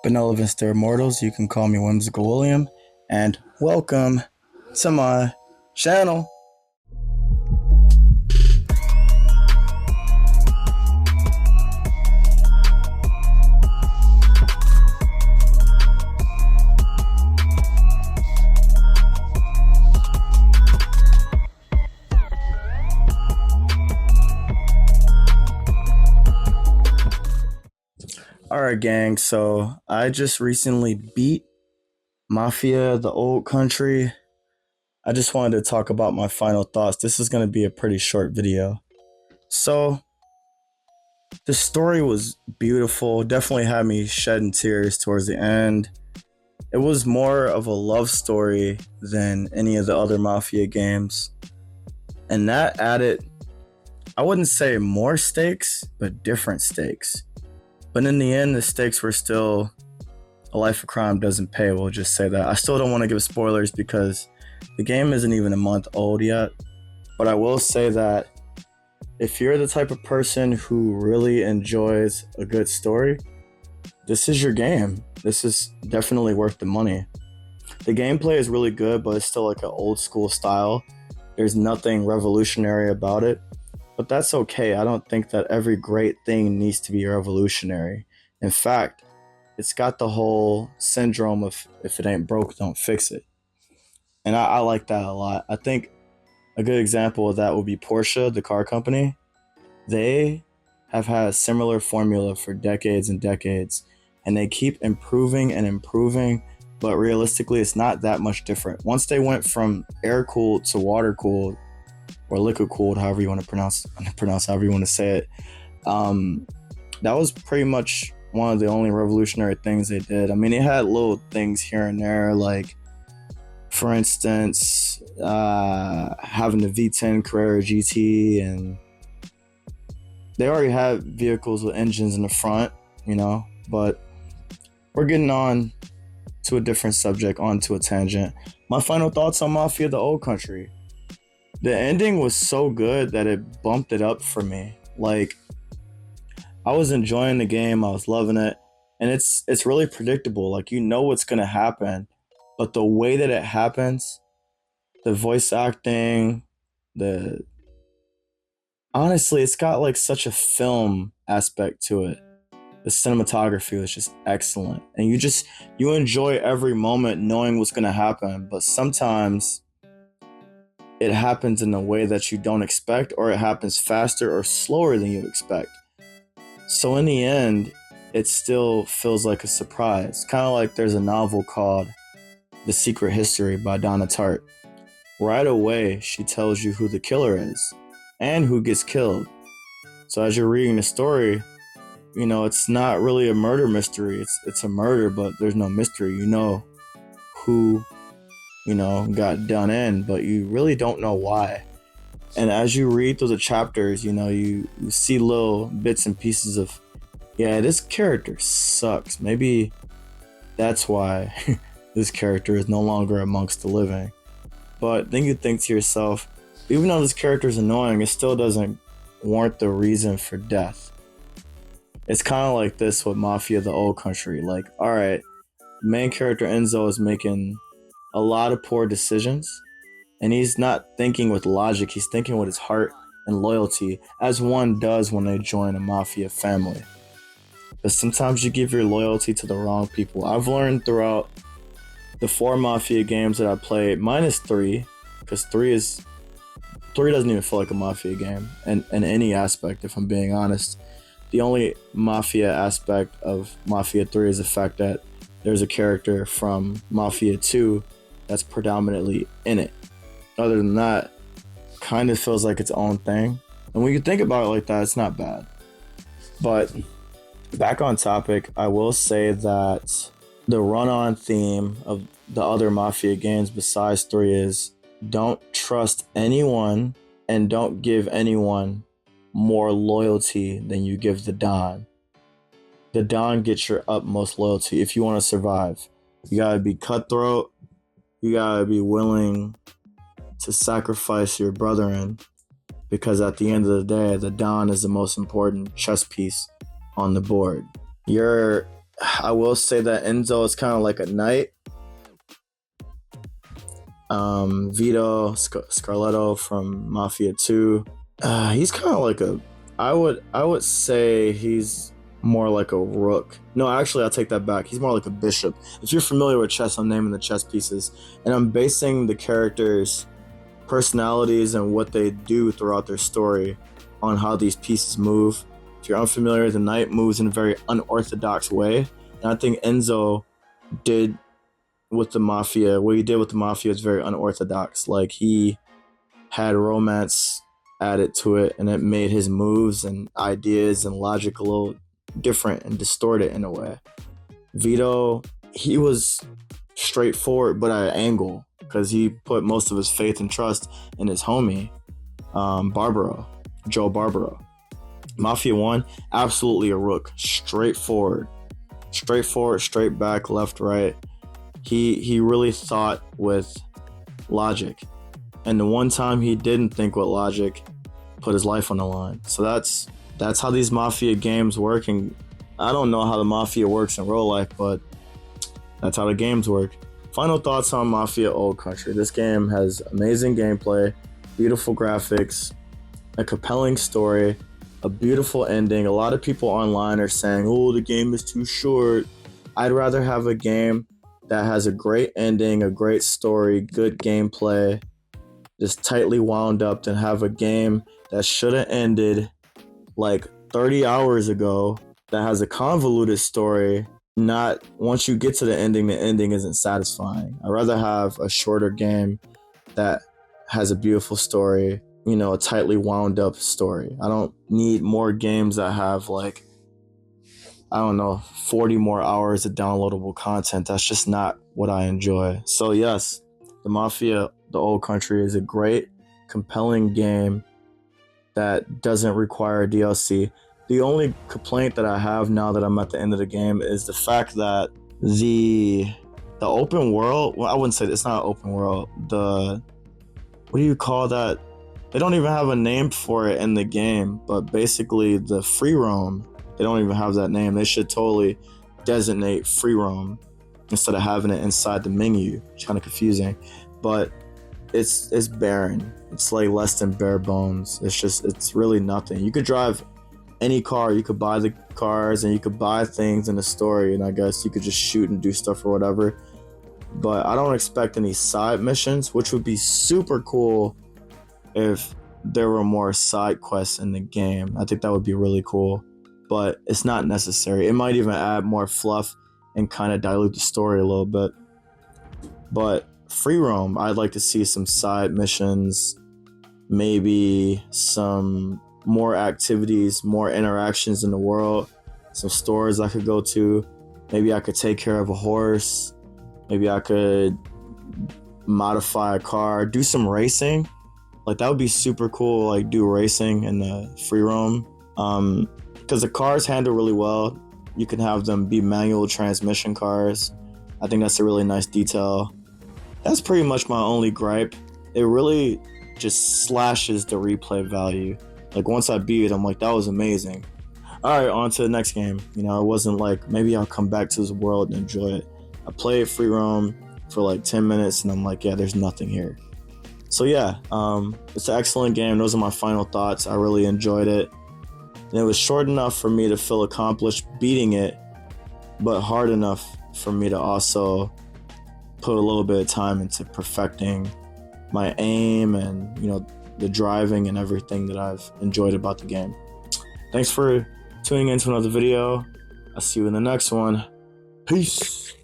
Benevolence to Immortals. You can call me Whimsical William, and welcome to my channel. Alright, gang, so I just recently beat Mafia The Old Country. I just wanted to talk about my final thoughts. This is going to be a pretty short video. So, the story was beautiful, definitely had me shedding tears towards the end. It was more of a love story than any of the other Mafia games. And that added, I wouldn't say more stakes, but different stakes. But in the end, the stakes were still a life of crime doesn't pay. We'll just say that. I still don't want to give spoilers because the game isn't even a month old yet. But I will say that if you're the type of person who really enjoys a good story, this is your game. This is definitely worth the money. The gameplay is really good, but it's still like an old school style. There's nothing revolutionary about it. But that's okay. I don't think that every great thing needs to be revolutionary. In fact, it's got the whole syndrome of if it ain't broke, don't fix it. And I like that a lot. I think a good example of that would be Porsche, the car company. They have had a similar formula for decades and decades, and they keep improving and improving, but realistically, it's not that much different. Once they went from air-cooled to water-cooled, or liquid-cooled, however you want to pronounce however you want to say it, that was pretty much one of the only revolutionary things they did. I mean, it had little things here and there, like, for instance, having the V10 Carrera GT, and they already had vehicles with engines in the front, but we're getting on to a different subject, onto a tangent. My final thoughts on Mafia The Old Country. The ending was so good that it bumped it up for me. Like, I was enjoying the game, I was loving it, and it's really predictable. Like, you know what's gonna happen, but the way that it happens, the voice acting, the honestly, it's got like such a film aspect to it. The cinematography was just excellent, and you enjoy every moment knowing what's gonna happen. But sometimes it happens in a way that you don't expect, or it happens faster or slower than you expect. So in the end, it still feels like a surprise. Kind of like there's a novel called The Secret History by Donna Tartt. Right away, she tells you who the killer is and who gets killed. So as you're reading the story, it's not really a murder mystery. It's a murder, but there's no mystery. You know who got done in, but you really don't know why. And as you read through the chapters, you see little bits and pieces of, yeah, this character sucks. Maybe that's why this character is no longer amongst the living. But then you think to yourself, even though this character is annoying, it still doesn't warrant the reason for death. It's kind of like this with Mafia The Old Country. Like, all right, main character Enzo is making a lot of poor decisions, and he's not thinking with logic, he's thinking with his heart and loyalty, as one does when they join a mafia family. But sometimes you give your loyalty to the wrong people. I've learned throughout the 4 mafia games that I played, minus 3, because 3 doesn't even feel like a mafia game in any aspect, if I'm being honest. The only mafia aspect of Mafia 3 is the fact that there's a character from Mafia 2 that's predominantly in it. Other than that, kind of feels like its own thing. And when you think about it like that, it's not bad. But back on topic, I will say that the run-on theme of the other Mafia games besides 3 is don't trust anyone and don't give anyone more loyalty than you give the Don. The Don gets your utmost loyalty if you want to survive. You gotta be cutthroat. You gotta be willing to sacrifice your brethren, because at the end of the day, the Don is the most important chess piece on the board. Your I will say that Enzo is kind of like a knight. Vito Scarletto from Mafia 2. He's kind of like a. I would say he's more like a rook. No, actually, I'll take that back. He's more like a bishop. If you're familiar with chess, I'm naming the chess pieces, and I'm basing the characters' personalities and what they do throughout their story on how these pieces move. If you're unfamiliar, the knight moves in a very unorthodox way, and I think Enzo did with the mafia. What he did with the mafia is very unorthodox. Like, he had romance added to it, and it made his moves and ideas and logic a little different and distorted in a way. Vito, he was straightforward but at an angle because he put most of his faith and trust in his homie, Joe Barbaro. Mafia 1, absolutely a rook. Straightforward, straight back, left, right. He really thought with logic. And the one time he didn't think with logic, put his life on the line. So that's how these Mafia games work. And I don't know how the Mafia works in real life, but that's how the games work. Final thoughts on Mafia Old Country. This game has amazing gameplay, beautiful graphics, a compelling story, a beautiful ending. A lot of people online are saying, oh, the game is too short. I'd rather have a game that has a great ending, a great story, good gameplay, just tightly wound up, than have a game that should have ended like 30 hours ago that has a convoluted story. Not once you get to the ending isn't satisfying. I'd rather have a shorter game that has a beautiful story, a tightly wound up story. I don't need more games that have, like, I don't know, 40 more hours of downloadable content. That's just not what I enjoy. So yes, the Mafia The Old Country is a great, compelling game that doesn't require DLC. The only complaint that I have now that I'm at the end of the game is the fact that the open world, well, I wouldn't say it's not open world. What do you call that? They don't even have a name for it in the game, but basically the free roam, they don't even have that name. They should totally designate free roam instead of having it inside the menu. It's kind of confusing, but it's barren. It's like less than bare bones. It's really nothing. You could drive any car, you could buy the cars, and you could buy things in the story, and I guess you could just shoot and do stuff or whatever. But I don't expect any side missions, which would be super cool if there were more side quests in the game. I think that would be really cool, but it's not necessary. It might even add more fluff and kind of dilute the story a little bit. But free roam, I'd like to see some side missions, maybe some more activities, more interactions in the world, some stores I could go to. Maybe I could take care of a horse. Maybe I could modify a car, do some racing. Like, that would be super cool, like do racing in the free roam. Because the cars handle really well. You can have them be manual transmission cars. I think that's a really nice detail. That's pretty much my only gripe. It really just slashes the replay value. Like, once I beat it, I'm like, that was amazing. All right, on to the next game. It wasn't like, maybe I'll come back to this world and enjoy it. I played free roam for like 10 minutes, and I'm like, yeah, there's nothing here. So yeah, it's an excellent game. Those are my final thoughts. I really enjoyed it. And it was short enough for me to feel accomplished beating it, but hard enough for me to also put a little bit of time into perfecting my aim and, the driving and everything that I've enjoyed about the game. Thanks for tuning into another video. I'll see you in the next one. Peace.